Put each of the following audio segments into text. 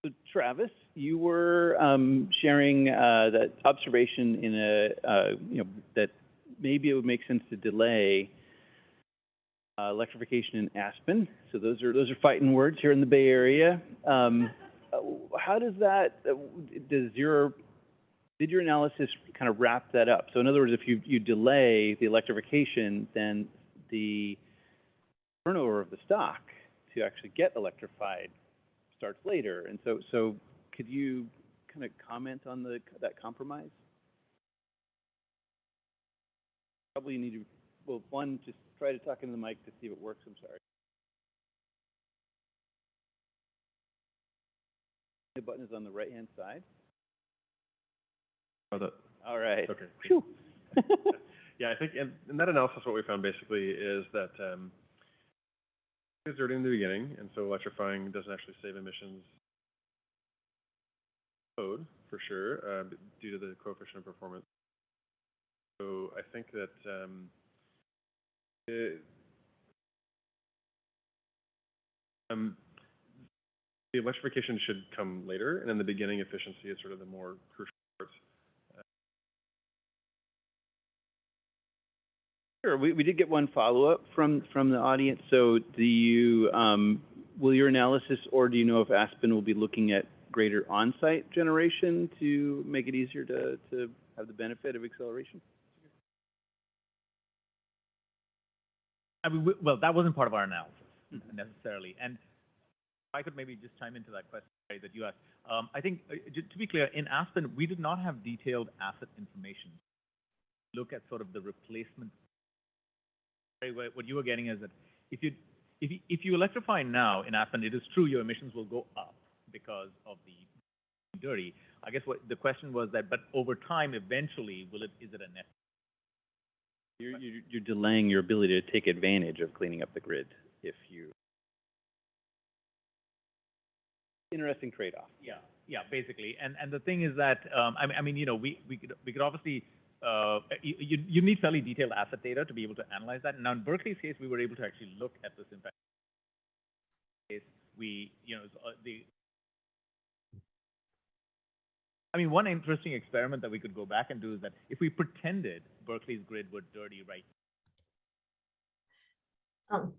So Travis, you were sharing that observation in that maybe it would make sense to delay electrification in Aspen. So those are fighting words here in the Bay Area. How does that? Did your analysis kind of wrap that up? So in other words, if you delay the electrification, then the turnover of the stock to actually get electrified starts later. And so could you kind of comment on that compromise? Probably need to, well, one, just try to talk into the mic to see if it works. I'm sorry. The button is on the right-hand side. All right. Okay. Phew. Yeah, I think in that analysis, what we found basically is that it's dirty in the beginning, and so electrifying doesn't actually save emissions code for sure due to the coefficient of performance. So I think that the electrification should come later, and in the beginning, efficiency is sort of the more crucial part. Sure. We did get one follow-up from the audience. So do you, will your analysis, or do you know if Aspen will be looking at greater on-site generation to make it easier to have the benefit of acceleration? I mean, well, that wasn't part of our analysis necessarily. And if I could maybe just chime into that question that you asked. I think, to be clear, in Aspen, we did not have detailed asset information. Look at sort of the replacement. What you were getting is that if you electrify now in Aspen, it is true your emissions will go up because of the dirty. I guess what the question was that, but over time, eventually, is it a net? You're delaying your ability to take advantage of cleaning up the grid if you. Interesting trade-off. Yeah, basically. And the thing is that I mean, you know, we could obviously. You need fairly detailed asset data to be able to analyze that. Now, in Berkeley's case, we were able to actually look at this impact. I mean, one interesting experiment that we could go back and do is that if we pretended Berkeley's grid were dirty right now.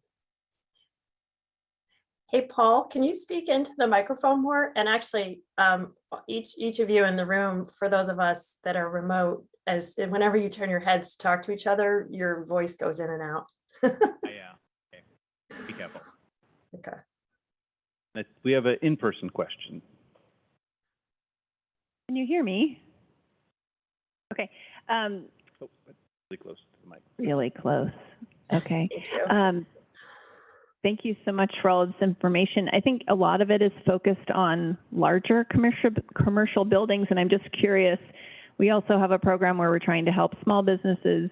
Hey, Paul, can you speak into the microphone more? And actually, each of you in the room, for those of us that are remote, whenever you turn your heads to talk to each other, your voice goes in and out. Yeah. Okay. Be careful. Okay. We have an in-person question. Can you hear me? Okay. Really close to the mic. Really close. Okay. Thank you. Thank you so much for all of this information. I think a lot of it is focused on larger commercial buildings, and I'm just curious. We also have a program where we're trying to help small businesses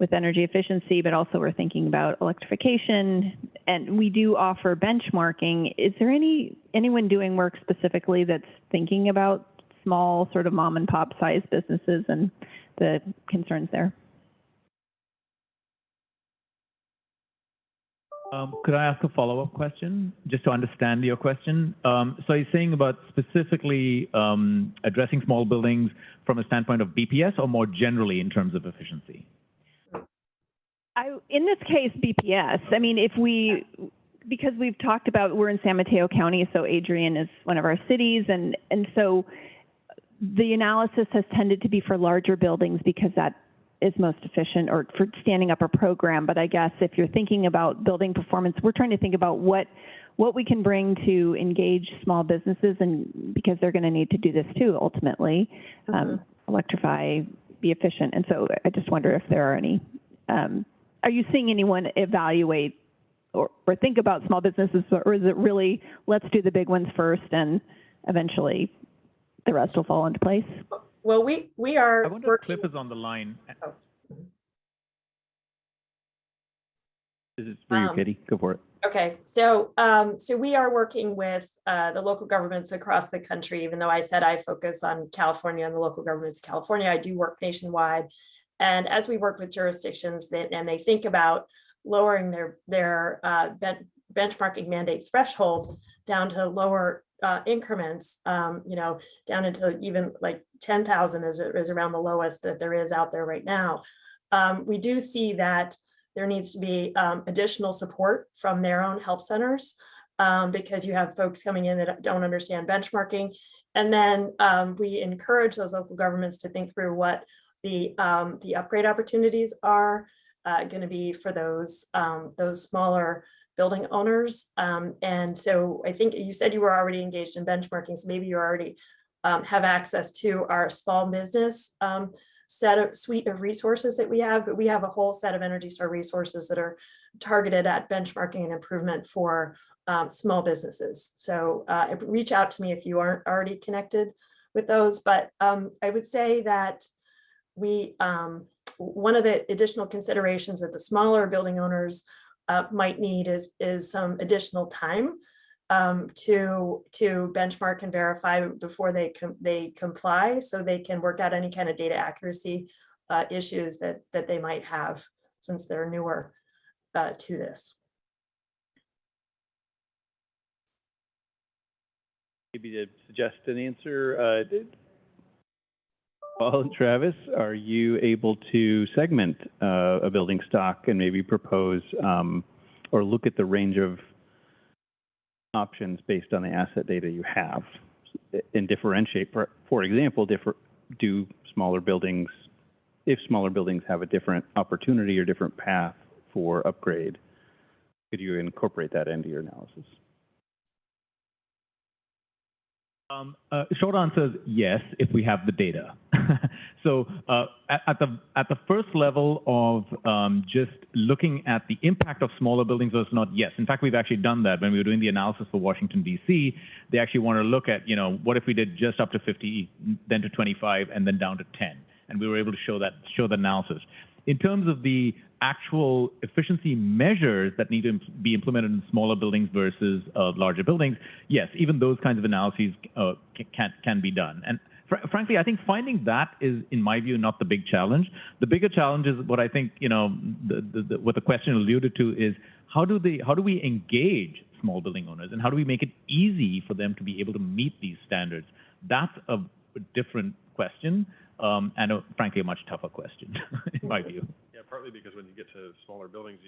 with energy efficiency, but also we're thinking about electrification, and we do offer benchmarking. Is there anyone doing work specifically that's thinking about small sort of mom and pop size businesses and the concerns there? Could I ask a follow-up question, just to understand your question? So you're saying about specifically addressing small buildings from a standpoint of BPS, or more generally in terms of efficiency? In this case, BPS. I mean, because we've talked about, we're in San Mateo County, so Adrian is one of our cities, and so the analysis has tended to be for larger buildings because that is most efficient, or for standing up a program. But I guess if you're thinking about building performance, we're trying to think about what we can bring to engage small businesses, and because they're going to need to do this too, ultimately, electrify, be efficient. And so I just wonder if there are any, are you seeing anyone evaluate or think about small businesses, or is it really, let's do the big ones first and eventually the rest will fall into place? Well, we are. I wonder if Cliff is on the line. Oh. This is for you, Katie. Go for it. Okay, so we are working with the local governments across the country. Even though I said I focus on California and the local governments of California, I do work nationwide. And as we work with jurisdictions and they think about lowering their benchmarking mandate threshold down to lower increments, down into even like 10,000 is around the lowest that there is out there right now. We do see that there needs to be additional support from their own help centers, because you have folks coming in that don't understand benchmarking. And then we encourage those local governments to think through what the upgrade opportunities are going to be for those smaller building owners. And so I think you said you were already engaged in benchmarking, so maybe you already have access to our small business suite of resources that we have, but we have a whole set of Energy Star resources that are targeted at benchmarking and improvement for small businesses. So reach out to me if you aren't already connected with those. But I would say that one of the additional considerations that the smaller building owners might need is some additional time to benchmark and verify before they comply, so they can work out any kind of data accuracy issues that they might have, since they're newer to this. Maybe to suggest an answer, Paul and Travis, are you able to segment a building stock and maybe propose or look at the range of options based on the asset data you have and differentiate? For example, do smaller buildings, if smaller buildings have a different opportunity or different path for upgrade, could you incorporate that into your analysis? Short answer is yes, if we have the data. So at the first level of just looking at the impact of smaller buildings versus not, yes. In fact, we've actually done that when we were doing the analysis for Washington, D.C. They actually want to look at, what if we did just up to 50, then to 25, and then down to 10. And we were able to show the analysis. In terms of the actual efficiency measures that need to be implemented in smaller buildings versus larger buildings, yes, even those kinds of analyses can be done. And frankly, I think finding that is, in my view, not the big challenge. The bigger challenge is what I think, what the question alluded to is, how do we engage small building owners, and how do we make it easy for them to be able to meet these standards? That's a different question, and frankly, a much tougher question, in my view. Yeah, partly because when you get to smaller buildings,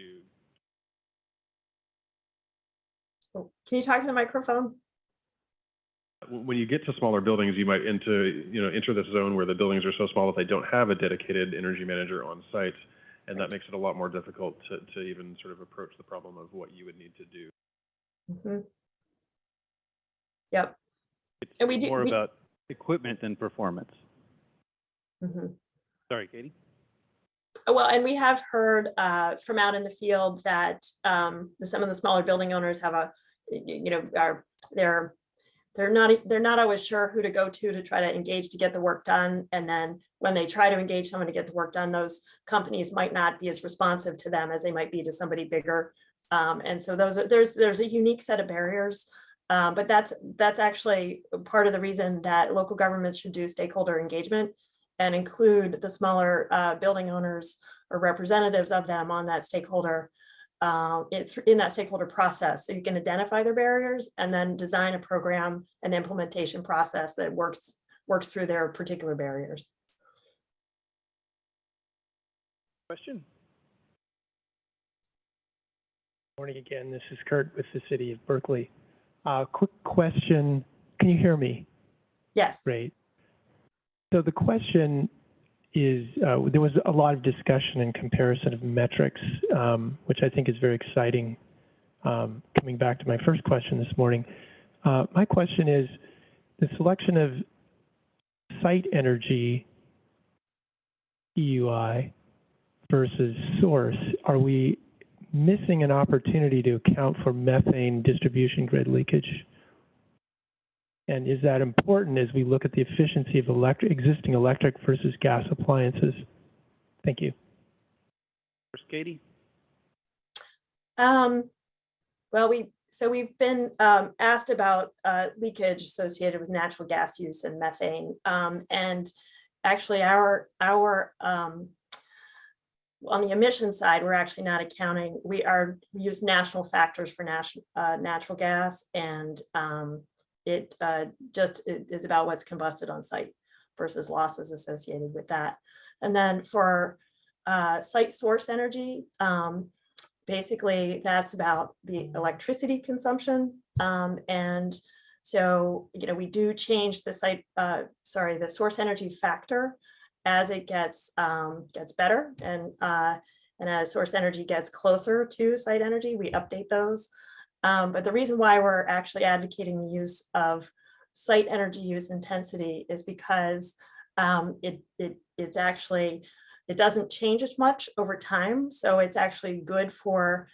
Can you talk to the microphone? When you get to smaller buildings, you might enter this zone where the buildings are so small that they don't have a dedicated energy manager on site, and that makes it a lot more difficult to even sort of approach the problem of what you would need to do. Mm-hmm. Yep. It's more about equipment than performance. Mm-hmm. Sorry, Katie. Well, and we have heard from out in the field that some of the smaller building owners have they're not always sure who to go to try to engage to get the work done. And then when they try to engage someone to get the work done, those companies might not be as responsive to them as they might be to somebody bigger. And so there's a unique set of barriers. But that's actually part of the reason that local governments should do stakeholder engagement and include the smaller building owners or representatives of them on that stakeholder in that stakeholder process, so you can identify their barriers and then design a program and implementation process that works through their particular barriers. Question? Morning again. This is Kurt with the City of Berkeley. Quick question. Can you hear me? Yes. Great. So the question is, there was a lot of discussion and comparison of metrics, which I think is very exciting. Coming back to my first question this morning, my question is the selection of site energy EUI versus source. Are we missing an opportunity to account for methane distribution grid leakage? And is that important as we look at the efficiency of existing electric versus gas appliances? Thank you. First, Katie. Well, we've been asked about leakage associated with natural gas use and methane, and actually our on the emission side, we're actually not accounting. We use national factors for natural gas, and it is about what's combusted on site versus losses associated with that. And then for site source energy, basically that's about the electricity consumption. And so, we do change the the source energy factor as it gets better, and as source energy gets closer to site energy, we update those. But the reason why we're actually advocating the use of site energy use intensity is because it doesn't change as much over time. So it's actually good for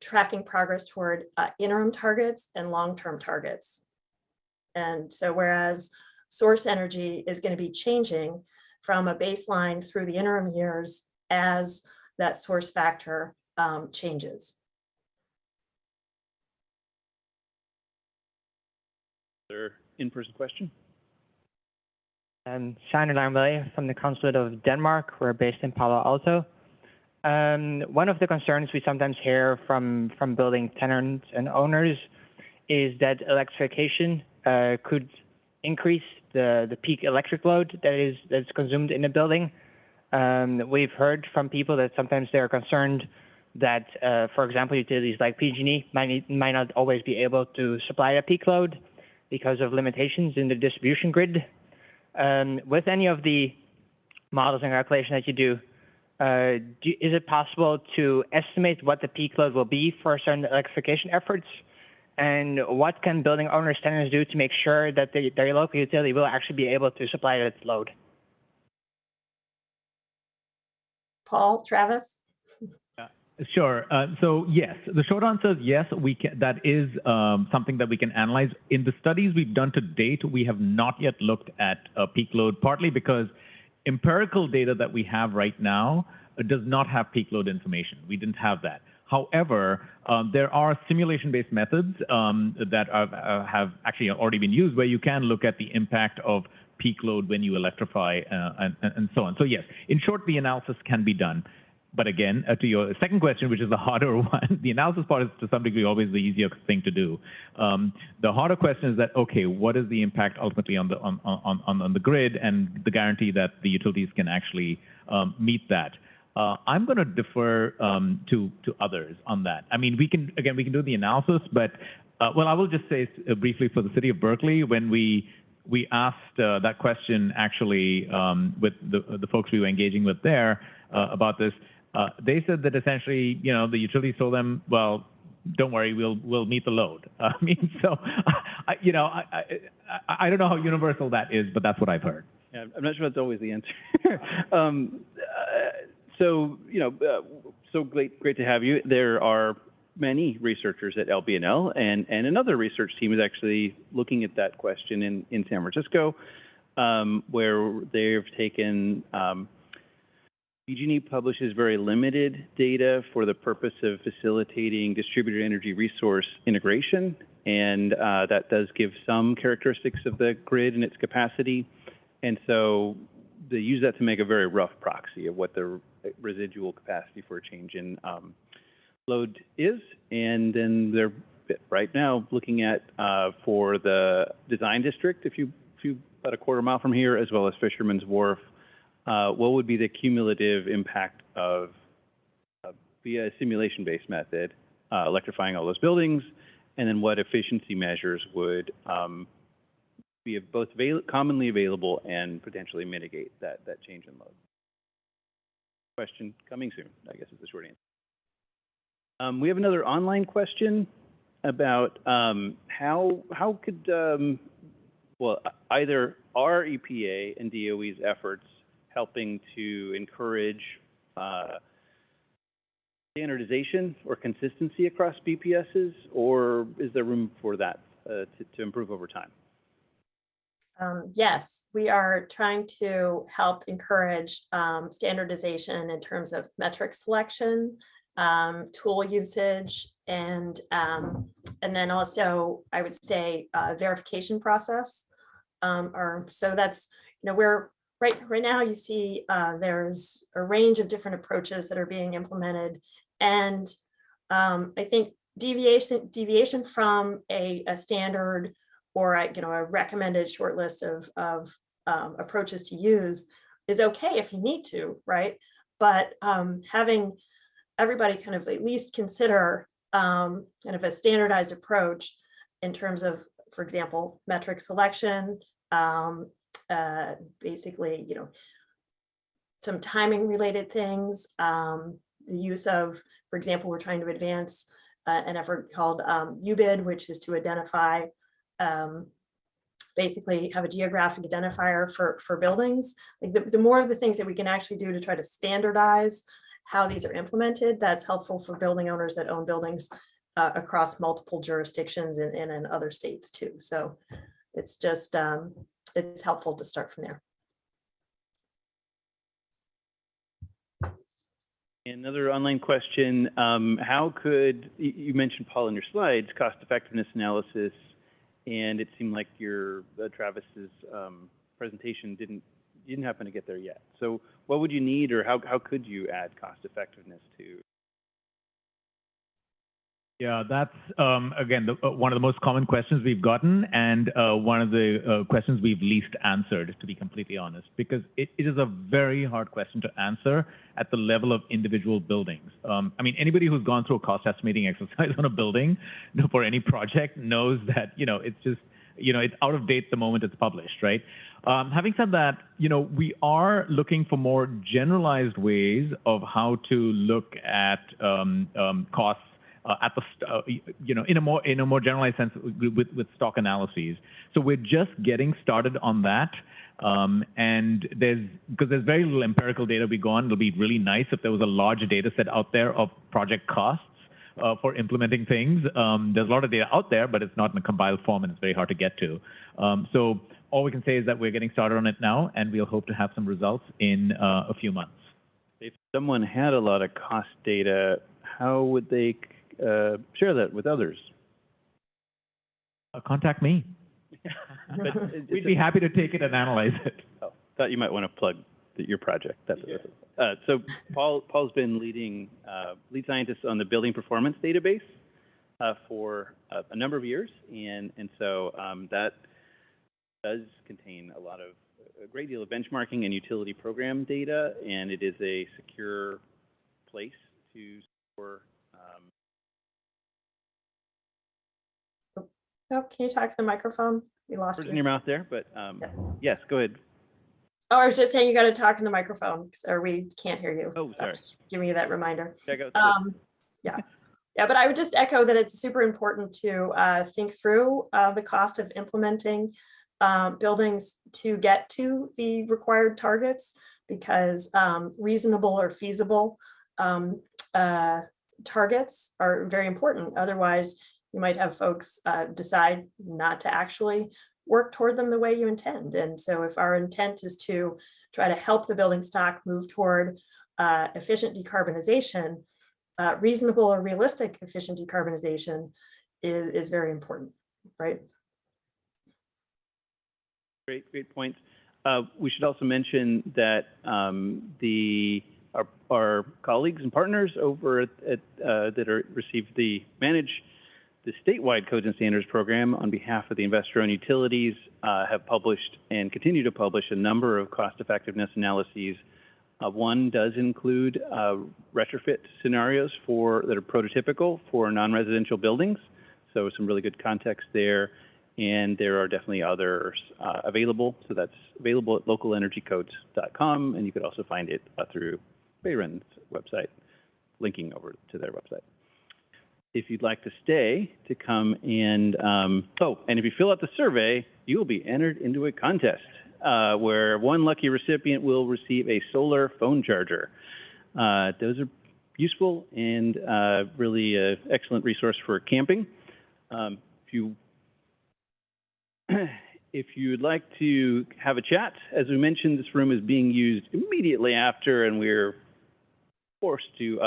tracking progress toward interim targets and long-term targets. And so whereas source energy is going to be changing from a baseline through the interim years as that source factor changes. There in-person question? Shiner Larmele from the Consulate of Denmark. We're based in Palo Alto. One of the concerns we sometimes hear from building tenants and owners is that electrification could increase the peak electric load that's consumed in a building. We've heard from people that sometimes they're concerned that, for example, utilities like PG&E might not always be able to supply a peak load because of limitations in the distribution grid. With any of the models and calculation that you do, is it possible to estimate what the peak load will be for certain electrification efforts? And what can building owners, tenants do to make sure that their local utility will actually be able to supply that load? Paul, Travis? Sure. So yes, the short answer is yes, we can. That is something that we can analyze. In the studies we've done to date, we have not yet looked at peak load, partly because empirical data that we have right now does not have peak load information. We didn't have that. However, there are simulation-based methods that have actually already been used where you can look at the impact of peak load when you electrify and so on. So yes, in short, the analysis can be done. But again, to your second question, which is the harder one, the analysis part is to some degree always the easier thing to do. The harder question is that, okay, what is the impact ultimately on the grid and the guarantee that the utilities can actually meet that? I'm going to defer to others on that. I mean, we can do the analysis, but well, I will just say briefly for the city of Berkeley, when we asked that question actually with the folks we were engaging with there about this. They said that essentially, the utilities told them, well, don't worry, we'll meet the load. I mean, so, I don't know how universal that is, but that's what I've heard. Yeah, I'm not sure that's always the answer. So great to have you. There are many researchers at LBNL, and another research team is actually looking at that question in San Francisco, where they've taken PG&E publishes very limited data for the purpose of facilitating distributed energy resource integration, and that does give some characteristics of the grid and its capacity. And so they use that to make a very rough proxy of what the residual capacity for a change in load is. And then they're right now looking at for the design district, if you about a quarter mile from here, as well as Fisherman's Wharf, what would be the cumulative impact of via a simulation-based method electrifying all those buildings, and then what efficiency measures would be both commonly available and potentially mitigate that change in load. Question coming soon, I guess is the short answer. We have another online question about how could, either are EPA and DOE's efforts helping to encourage standardization or consistency across BPSs, or is there room for that to improve over time? Yes, we are trying to help encourage standardization in terms of metric selection, tool usage, and then also I would say verification process. So that's, we're right now you see there's a range of different approaches that are being implemented. And I think deviation from a standard or a recommended short list of approaches to use is okay if you need to, right? But having everybody kind of at least consider kind of a standardized approach in terms of, for example, metric selection, basically, some timing related things, the use of, for example, we're trying to advance an effort called UBID, which is to identify, basically have a geographic identifier for buildings. Like the more of the things that we can actually do to try to standardize how these are implemented, that's helpful for building owners that own buildings across multiple jurisdictions and in other states too. So it's just, it's helpful to start from there. Another online question, how could, you mentioned, Paul, in your slides, cost effectiveness analysis, and it seemed like your, Travis's presentation didn't happen to get there yet. So what would you need, or how could you add cost effectiveness to? Yeah, that's, again, one of the most common questions we've gotten, and one of the questions we've least answered, to be completely honest, because it is a very hard question to answer at the level of individual buildings. I mean, anybody who's gone through a cost estimating exercise on a building, for any project, knows that, it's just, it's out of date the moment it's published, right? Having said that, we are looking for more generalized ways of how to look at costs at the in a more generalized sense with stock analyses. So we're just getting started on that, and because there's very little empirical data we go on. It'll be really nice if there was a large data set out there of project costs for implementing things. There's a lot of data out there, but it's not in a compiled form, and it's very hard to get to. So all we can say is that we're getting started on it now, and we'll hope to have some results in a few months. If someone had a lot of cost data, how would they share that with others? Contact me. We'd be happy to take it and analyze it. Oh, thought you might want to plug your project. So Paul's been lead scientist on the building performance database for a number of years, and so that does contain a great deal of benchmarking and utility program data, and it is a secure place to store. Oh, can you talk to the microphone? We lost Words you. in your mouth there, but yes, go ahead. Oh, I was just saying you got to talk in the microphone, or we can't hear you. Oh, sorry. Just giving you that reminder. Check out Yeah, but I would just echo that it's super important to think through the cost of implementing buildings to get to the required targets, because reasonable or feasible targets are very important. Otherwise, you might have folks decide not to actually work toward them the way you intend. And so if our intent is to try to help the building stock move toward efficient decarbonization, reasonable or realistic efficient decarbonization is very important, right? Great points. We should also mention that our colleagues and partners over manage the statewide codes and standards program on behalf of the investor-owned utilities, have published and continue to publish a number of cost-effectiveness analyses. One does include retrofit scenarios that are prototypical for non-residential buildings, so some really good context there. And there are definitely others available. So that's available at localenergycodes.com, and you could also find it through BayREN's website, linking over to their website. If you'd like to stay to come and if you fill out the survey, you will be entered into a contest where one lucky recipient will receive a solar phone charger. Those are useful and really an excellent resource for camping. If you'd like to have a chat, as we mentioned, this room is being used immediately after, and we're forced to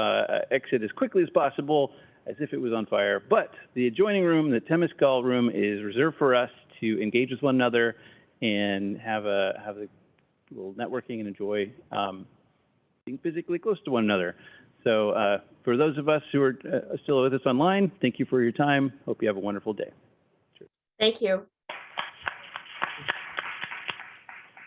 exit as quickly as possible, as if it was on fire. But the adjoining room, the Temescal room, is reserved for us to engage with one another and have a little networking and enjoy being physically close to one another. So for those of us who are still with us online, thank you for your time. Hope you have a wonderful day. Thank you.